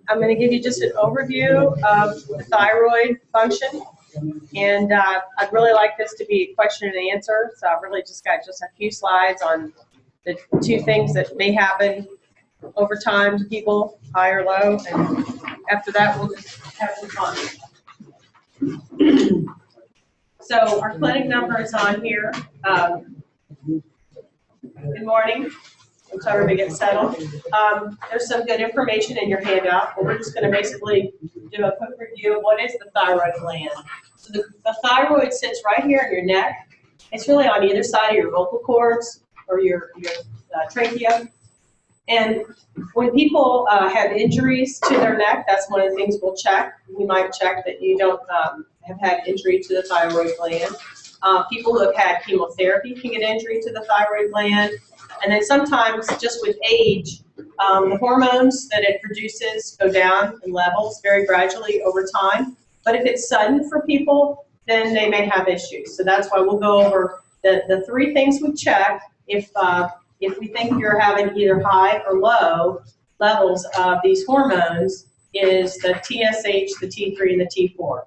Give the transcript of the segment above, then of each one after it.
I'm going to give you just an overview of the thyroid function. And I'd really like this to be a question and answer. So I've really just got just a few slides on the two things that may happen over time to people, high or low. And after that, we'll just have some fun. So our clinic number is on here. Good morning. Until everybody gets settled. There's some good information in your handout, but we're just going to basically do a quick review of what is the thyroid gland. So the thyroid sits right here in your neck. It's really on either side of your vocal cords or your trachea. And when people have injuries to their neck, that's one of the things we'll check. We might check that you don't have had injury to the thyroid gland. People who have had chemotherapy can get injury to the thyroid gland. And then sometimes, just with age, the hormones that it produces go down in levels very gradually over time. But if it's sudden for people, then they may have issues. So that's why we'll go over the three things we check if we think you're having either high or low levels of these hormones is the TSH, the T3, and the T4.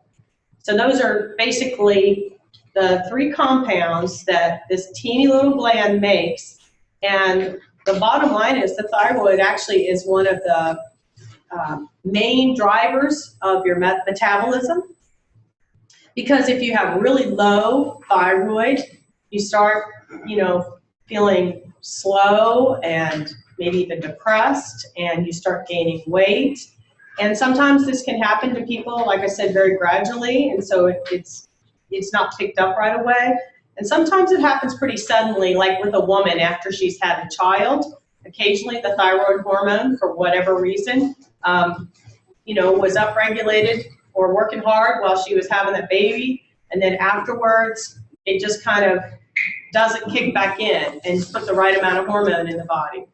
So those are basically the three compounds that this teeny little gland makes. And the bottom line is the thyroid actually is one of the main drivers of your metabolism. Because if you have really low thyroid, you start, feeling slow and maybe even depressed, and you start gaining weight. And sometimes this can happen to people, like I said, very gradually, and so it's not picked up right away. And sometimes it happens pretty suddenly, like with a woman after she's had a child. Occasionally the thyroid hormone, for whatever reason, was upregulated or working hard while she was having that baby. And then afterwards, it just kind of doesn't kick back in and put the right amount of hormone in the body.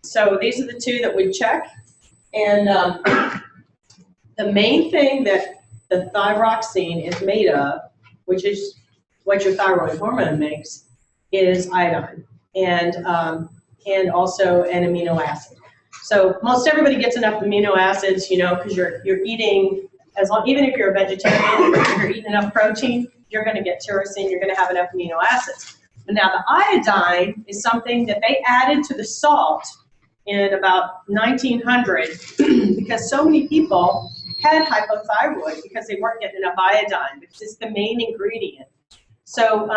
So these are the two that we check. And the main thing that the thyroxine is made of, which is what your thyroid hormone makes, is iodine and also an amino acid. So most everybody gets enough amino acids, because you're eating, even if you're a vegetarian, if you're eating enough protein, you're going to get tyrosine, you're going to have enough amino acids. But now the iodine is something that they added to the salt in about 1900 because so many people had hypothyroid because they weren't getting enough iodine, because it's the main ingredient. So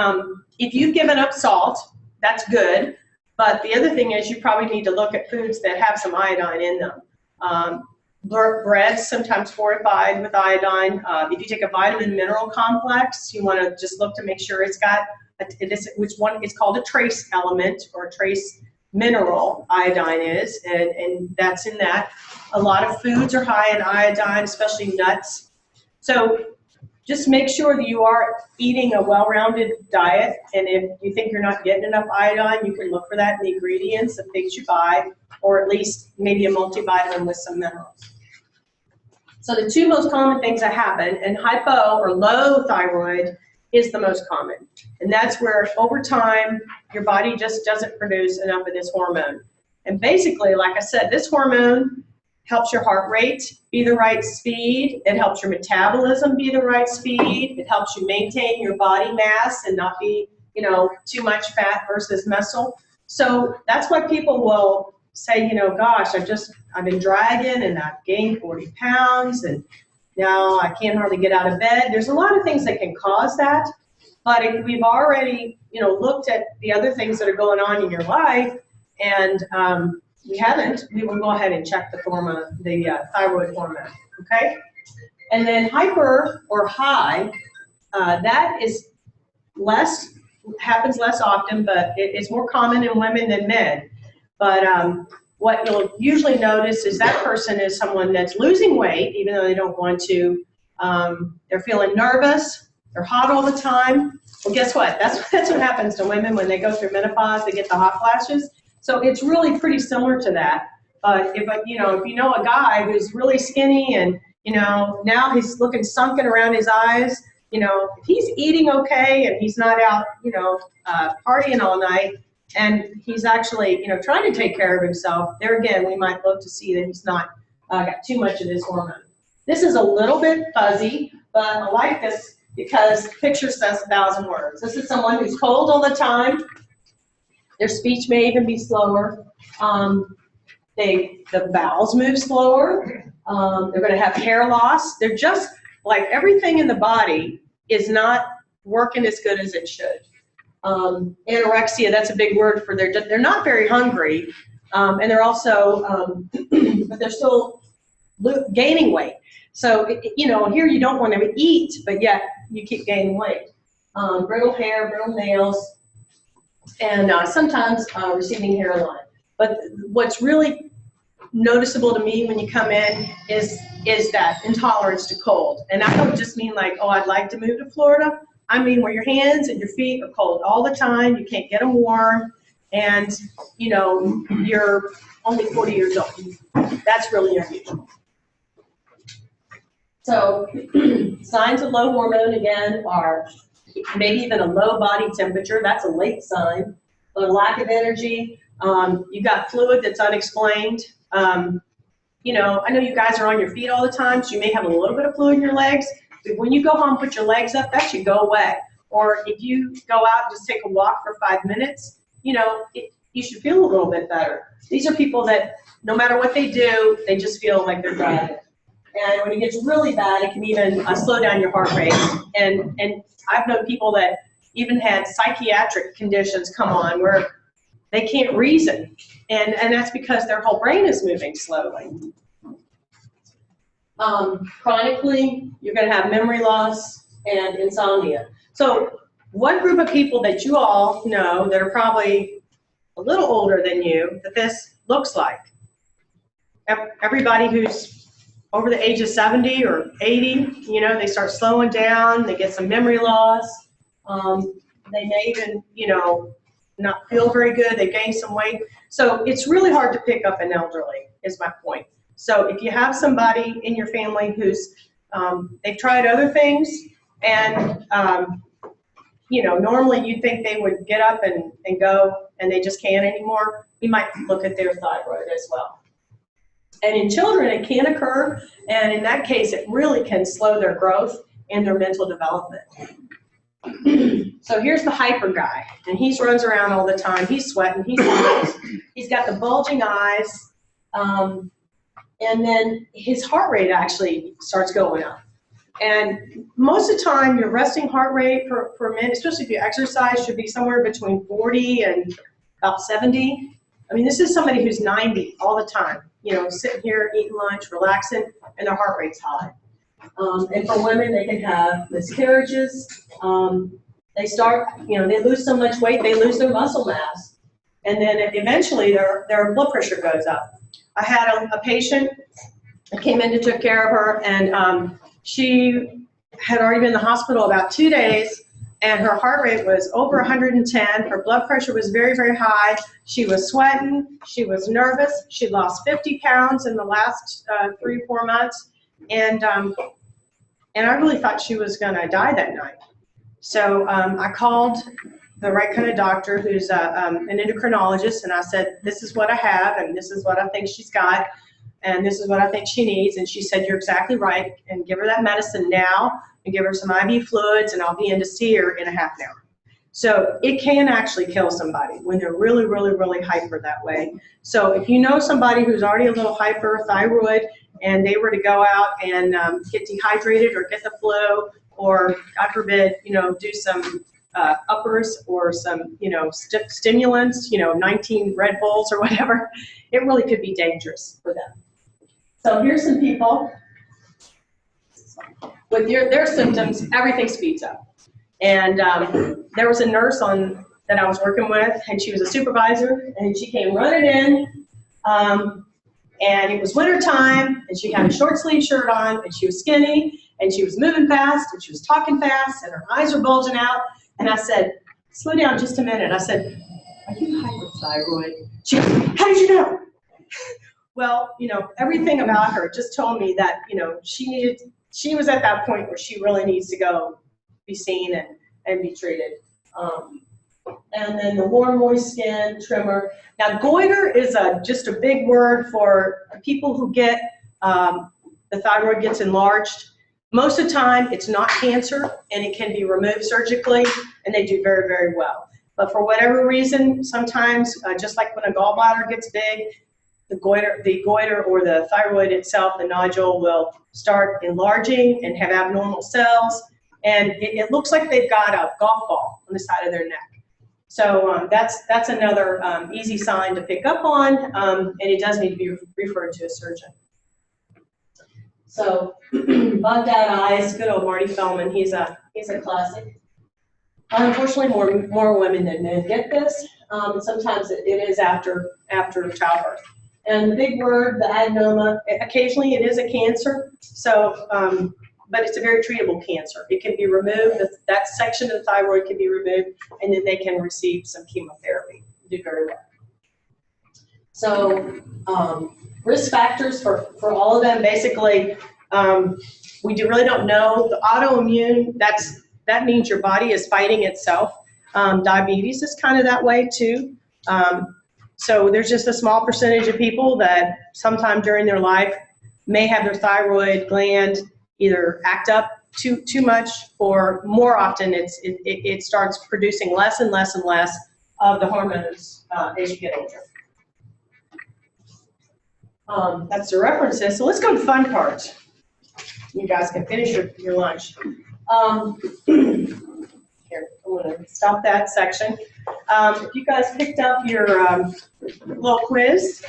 if you've given up salt, that's good. But the other thing is you probably need to look at foods that have some iodine in them. Breads sometimes fortified with iodine. If you take a vitamin mineral complex, you want to just look to make sure it's got which one. It's called a trace element or a trace mineral. Iodine is, and that's in that. A lot of foods are high in iodine, especially nuts. So just make sure that you are eating a well-rounded diet, and if you think you're not getting enough iodine, you can look for that in the ingredients of things you buy, or at least maybe a multivitamin with some minerals. So the two most common things that happen, and hypo or low thyroid is the most common, and that's where over time your body just doesn't produce enough of this hormone. And basically, like I said, this hormone helps your heart rate be the right speed. It helps your metabolism be the right speed. It helps you maintain your body mass and not be, too much fat versus muscle. So that's why people will say, gosh, I've been dragging and I've gained 40 pounds and now I can't hardly get out of bed. There's a lot of things that can cause that. But if we've already, looked at the other things that are going on in your life and we haven't, we will go ahead and check the thyroid hormone, okay? And then hyper or high, that is happens less often, but it's more common in women than men. But what you'll usually notice is that person is someone that's losing weight, even though they don't want to. They're feeling nervous, they're hot all the time. Well, guess what? That's what happens to women when they go through menopause, they get the hot flashes. So it's really pretty similar to that. But if you know a guy who's really skinny and now he's looking sunken around his eyes, if he's eating okay and he's not out partying all night and he's actually trying to take care of himself, there again we might look to see that he's not got too much of this hormone. This is a little bit fuzzy, but I like this because picture says 1,000 words. This is someone who's cold all the time. Their speech may even be slower. The bowels move slower. They're going to have hair loss. They're just like everything in the body is not working as good as it should. Anorexia, that's a big word for they're not very hungry, and they're also, but they're still gaining weight. So, here you don't want to eat, but yet you keep gaining weight. Brittle hair, brittle nails, and sometimes receding hairline. But what's really noticeable to me when you come in is that intolerance to cold. And I don't just mean like, oh, I'd like to move to Florida. I mean where your hands and your feet are cold all the time. You can't get them warm. And, you're only 40 years old. That's really unusual. So signs of low hormone, again, are maybe even a low body temperature. That's a late sign. A lack of energy. You've got fluid that's unexplained. I know you guys are on your feet all the time, so you may have a little bit of fluid in your legs. But when you go home, put your legs up, that should go away. Or if you go out and just take a walk for 5 minutes, you should feel a little bit better. These are people that no matter what they do, they just feel like they're driving. And when it gets really bad, it can even slow down your heart rate. And I've known people that even had psychiatric conditions come on where they can't reason. And that's because their whole brain is moving slowly. Chronically, you're going to have memory loss and insomnia. So one group of people that you all know that are probably a little older than you that this looks like. Everybody who's over the age of 70 or 80, they start slowing down, they get some memory loss. They may even, not feel very good, they gain some weight. So it's really hard to pick up an elderly, is my point. So if you have somebody in your family who's, they've tried other things and, normally you'd think they would get up and go and they just can't anymore, you might look at their thyroid as well. And in children, it can occur, and in that case, it really can slow their growth and their mental development. So here's the hyper guy, and he runs around all the time. He's sweating, he's got the bulging eyes, and then his heart rate actually starts going up. And most of the time, your resting heart rate for men, especially if you exercise, should be somewhere between 40 and about 70. I mean, this is somebody who's 90 all the time, sitting here, eating lunch, relaxing, and their heart rate's high. And for women, they can have miscarriages. They start, they lose so much weight, they lose their muscle mass. And then eventually their blood pressure goes up. I had a patient that came in to take care of her, and she had already been in the hospital about 2 days, and her heart rate was over 110. Her blood pressure was very, very high. She was sweating. She was nervous. She lost 50 pounds in the last 3 or 4 months. And I really thought she was going to die that night. So I called the right kind of doctor who's an endocrinologist, and I said, this is what I have, and this is what I think she's got, and this is what I think she needs. And she said, you're exactly right, and give her that medicine now, and give her some IV fluids, and I'll be in to see her in a half an hour. So it can actually kill somebody when they're really, really, really hyper that way. So if you know somebody who's already a little hyperthyroid, and they were to go out and get dehydrated or get the flu, or God forbid, do some uppers or some, stimulants, 19 Red Bulls or whatever, it really could be dangerous for them. So here's some people with their symptoms, everything speeds up. And there was a nurse that I was working with, and she was a supervisor, and she came running in, and it was winter time, and she had a short sleeve shirt on, and she was skinny, and she was moving fast, and she was talking fast, and her eyes were bulging out. And I said, slow down just a minute. I said, are you hypothyroid? She goes, how did you know? Well, everything about her just told me that, she was at that point where she really needs to go be seen and be treated. And then the warm, moist skin, tremor. Now, goiter is just a big word for people who get the thyroid gets enlarged. Most of the time, it's not cancer, and it can be removed surgically, and they do very, very well. But for whatever reason, sometimes, just like when a gallbladder gets big, the goiter or the thyroid itself, the nodule, will start enlarging and have abnormal cells, and it looks like they've got a golf ball on the side of their neck. So that's another easy sign to pick up on, and it does need to be referred to a surgeon. So bugged out eyes, good old Marty Feldman, he's a classic. Unfortunately, more women than men get this. Sometimes it is after childbirth. And the big word, the adenoma, occasionally it is a cancer. So, but it's a very treatable cancer. It can be removed. That section of the thyroid can be removed, and then they can receive some chemotherapy. Do very well. So, risk factors for all of them. Basically, we really don't know. The autoimmune, that means your body is fighting itself. Diabetes is kind of that way too. So there's just a small percentage of people that sometime during their life may have their thyroid gland either act up too much, or more often it starts producing less and less and less of the hormones as you get older. That's the references. So let's go to the fun part. You guys can finish your lunch. Here, I'm going to stop that section. If you guys picked up your little quiz,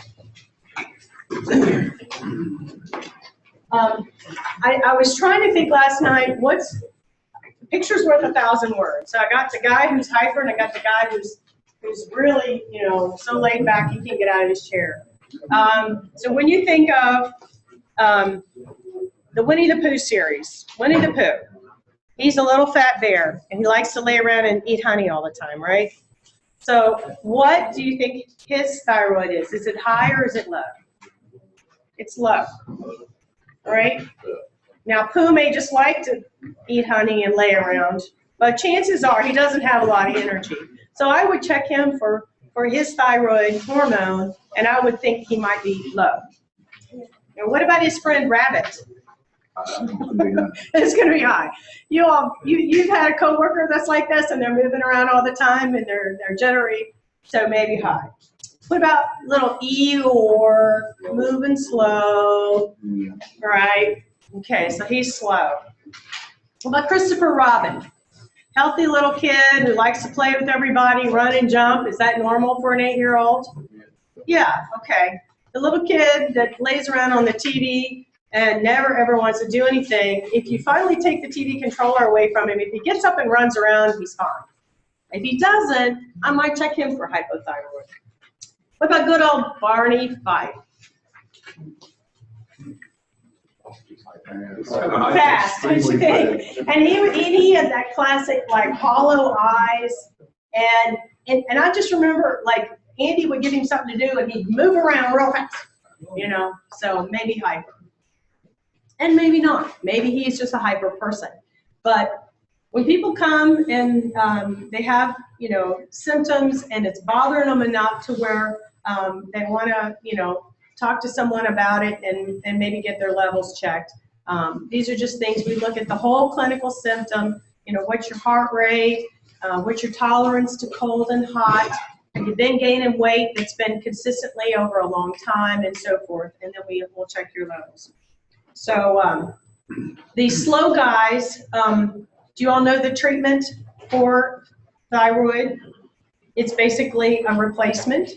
I was trying to think last night, what's picture's worth 1,000 words. So I got the guy who's hyper, and I got the guy who's really, so laid back he can't get out of his chair. So when you think of the Winnie the Pooh series, Winnie the Pooh, he's a little fat bear, and he likes to lay around and eat honey all the time, right? So what do you think his thyroid is? Is it high or is it low? It's low, right? Now, Pooh may just like to eat honey and lay around, but chances are he doesn't have a lot of energy. So I would check him for his thyroid hormone, and I would think he might be low. Now, what about his friend Rabbit? It's going to be high. You've had a coworker that's like this, and they're moving around all the time, and they're jittery, so maybe high. What about little Eeyore, moving slow, right? Okay, so he's slow. What about Christopher Robin? Healthy little kid who likes to play with everybody, run and jump. Is that normal for an 8-year-old? Yeah, okay. The little kid that lays around on the TV and never ever wants to do anything, if you finally take the TV controller away from him, if he gets up and runs around, he's fine. If he doesn't, I might check him for hypothyroid. What about good old Barney Fife? Fast, don't you think? And he had that classic, like, hollow eyes, and I just remember, like, Andy would give him something to do, and he'd move around real fast, so maybe hyper. And maybe not. Maybe he's just a hyper person. But when people come and they have, symptoms, and it's bothering them enough to where they want to, talk to someone about it and maybe get their levels checked. These are just things we look at the whole clinical symptom. What's your heart rate? What's your tolerance to cold and hot? Have you been gaining weight that's been consistently over a long time, and so forth? And then we'll check your levels. So these slow guys, do you all know the treatment for thyroid? It's basically a replacement.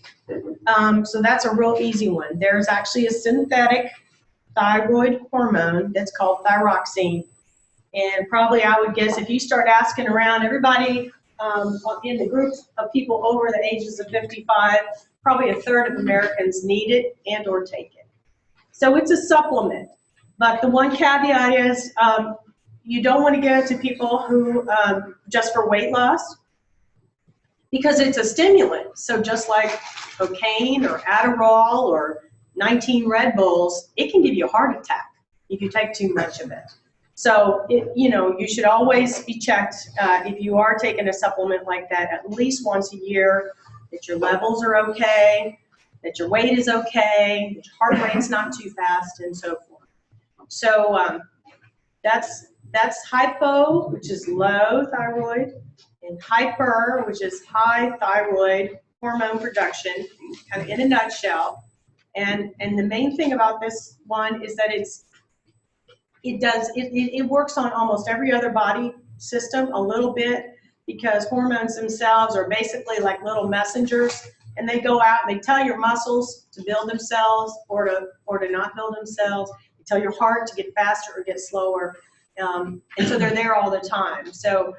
So that's a real easy one. There's actually a synthetic thyroid hormone that's called thyroxine. And probably I would guess if you start asking around everybody in the group of people over the ages of 55, probably 1/3 of Americans need it and or take it. So it's a supplement. But the one caveat is you don't want to give it to people who just for weight loss, because it's a stimulant. So just like cocaine or Adderall or 19 Red Bulls, it can give you a heart attack if you take too much of it. So, you should always be checked if you are taking a supplement like that at least once a year, that your levels are okay, that your weight is okay, that your heart rate's not too fast, and so forth. So that's hypo, which is low thyroid, and hyper, which is high thyroid hormone production, kind of in a nutshell. And the main thing about this one is that it works on almost every other body system a little bit, because hormones themselves are basically like little messengers, and they go out and they tell your muscles to build themselves or to not build themselves. They tell your heart to get faster or get slower, and so they're there all the time. So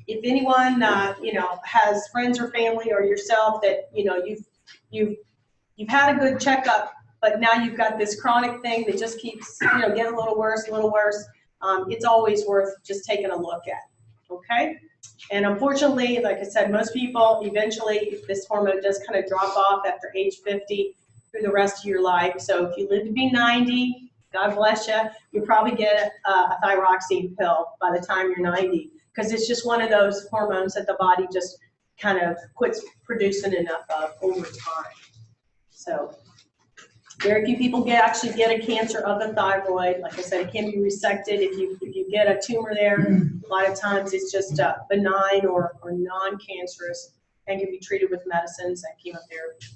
if anyone has friends or family or yourself that you've had a good checkup, but now you've got this chronic thing that just keeps getting a little worse, it's always worth just taking a look at. Okay. And unfortunately, like I said, most people eventually, this hormone does kind of drop off after age 50 through the rest of your life. So if you live to be 90, God bless you, you'll probably get a thyroxine pill by the time you're 90, because it's just one of those hormones that the body just kind of quits producing enough of over time. So very few people actually get a cancer of the thyroid. Like I said, it can be resected. If you get a tumor there, a lot of times it's just benign or non-cancerous and can be treated with medicines and chemotherapy.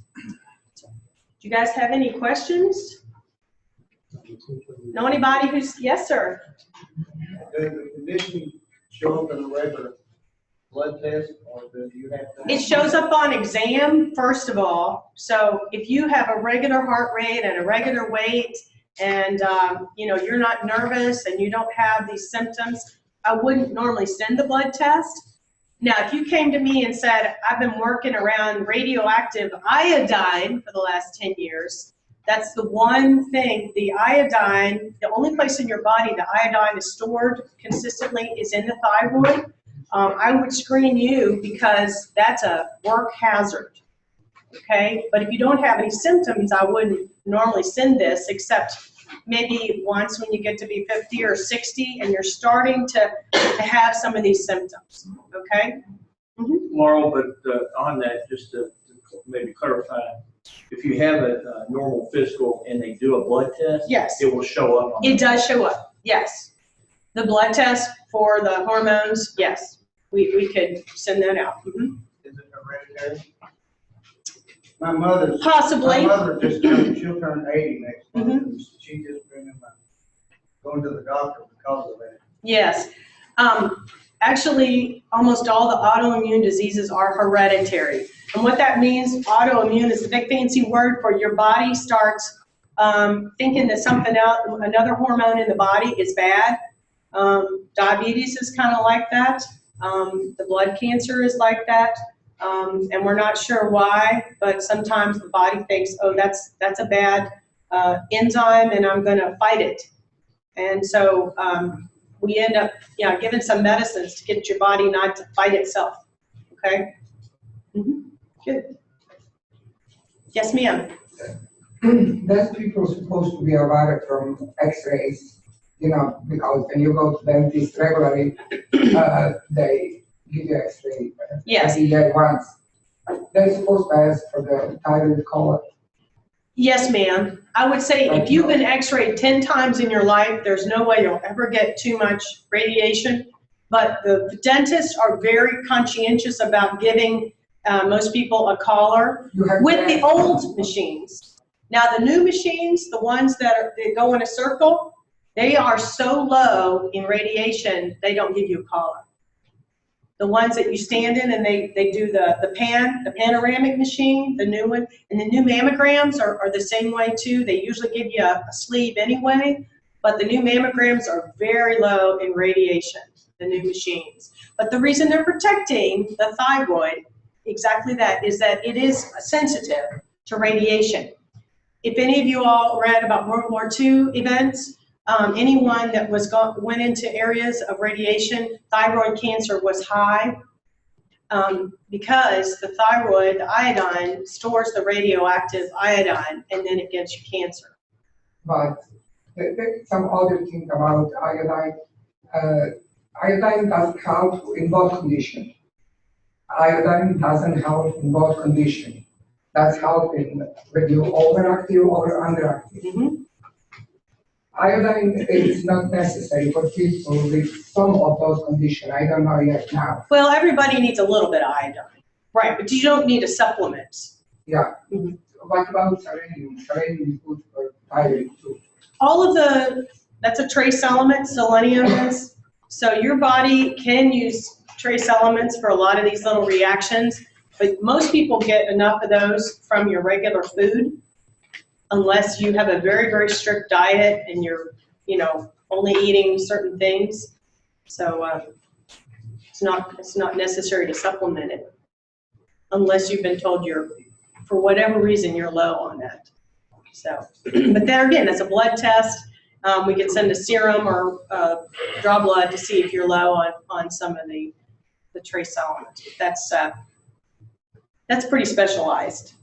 So, do you guys have any questions? Know anybody who's, yes, sir? Does the condition show up in a regular blood test, or do you have to? It shows up on exam, first of all. So if you have a regular heart rate and a regular weight, and you're not nervous and you don't have these symptoms, I wouldn't normally send the blood test. Now, if you came to me and said, I've been working around radioactive iodine for the last 10 years, that's the one thing, the iodine, the only place in your body the iodine is stored consistently is in the thyroid. I would screen you because that's a work hazard, okay? But if you don't have any symptoms, I wouldn't normally send this, except maybe once when you get to be 50 or 60 and you're starting to have some of these symptoms, okay? Mm-hmm. Laurel, but on that, just to maybe clarify, if you have a normal physical and they do a blood test, yes, it will show up on it does show up, yes. The blood test for the hormones, yes, we could send that out. Mm-hmm. Is it hereditary? My mother just she'll turn 80 next month. Mm-hmm. She just been going to the doctor because of that. Yes. Actually, almost all the autoimmune diseases are hereditary. And what that means, autoimmune is a big fancy word for your body starts thinking that something else, another hormone in the body is bad. Diabetes is kind of like that. The blood cancer is like that. And we're not sure why, but sometimes the body thinks, oh, that's a bad enzyme and I'm going to fight it. And so we end up giving some medicines to get your body not to fight itself. Okay? Mm-hmm. Good. Yes, ma'am. That's people supposed to be aware from x-rays, because when you go to dentist regularly, they give you x-ray yes. every year once. They're supposed to ask for the thyroid color. Yes, ma'am. I would say if you've been x-rayed 10 times in your life, there's no way you'll ever get too much radiation. But the dentists are very conscientious about giving most people a collar with the old machines. Now, the new machines, the ones that go in a circle, they are so low in radiation, they don't give you a collar. The ones that you stand in and they do the panoramic machine, the new one, and the new mammograms are the same way too. They usually give you a sleeve anyway, but the new mammograms are very low in radiation, the new machines. But the reason they're protecting the thyroid, exactly that, is that it is sensitive to radiation. If any of you all read about World War II events, anyone that went into areas of radiation, thyroid cancer was high because the thyroid, the iodine, stores the radioactive iodine, and then it gives you cancer. But some other thing about iodine. Iodine doesn't help in both conditions. Iodine doesn't help in both conditions. That's helping when you're overactive or underactive. Mm-hmm. Iodine is not necessary for people with some of those conditions. I don't know yet now. Well, everybody needs a little bit of iodine, right, but you don't need a supplement. Yeah. What about selenium? Selenium is good for thyroid too. All of that's a trace element, selenium is. So your body can use trace elements for a lot of these little reactions, but most people get enough of those from your regular food, unless you have a very, very strict diet and you're, only eating certain things. So it's not necessary to supplement it, unless you've been told for whatever reason, you're low on that. So, but then again, that's a blood test. We can send a serum or draw blood to see if you're low on some of the trace elements. That's pretty specialized.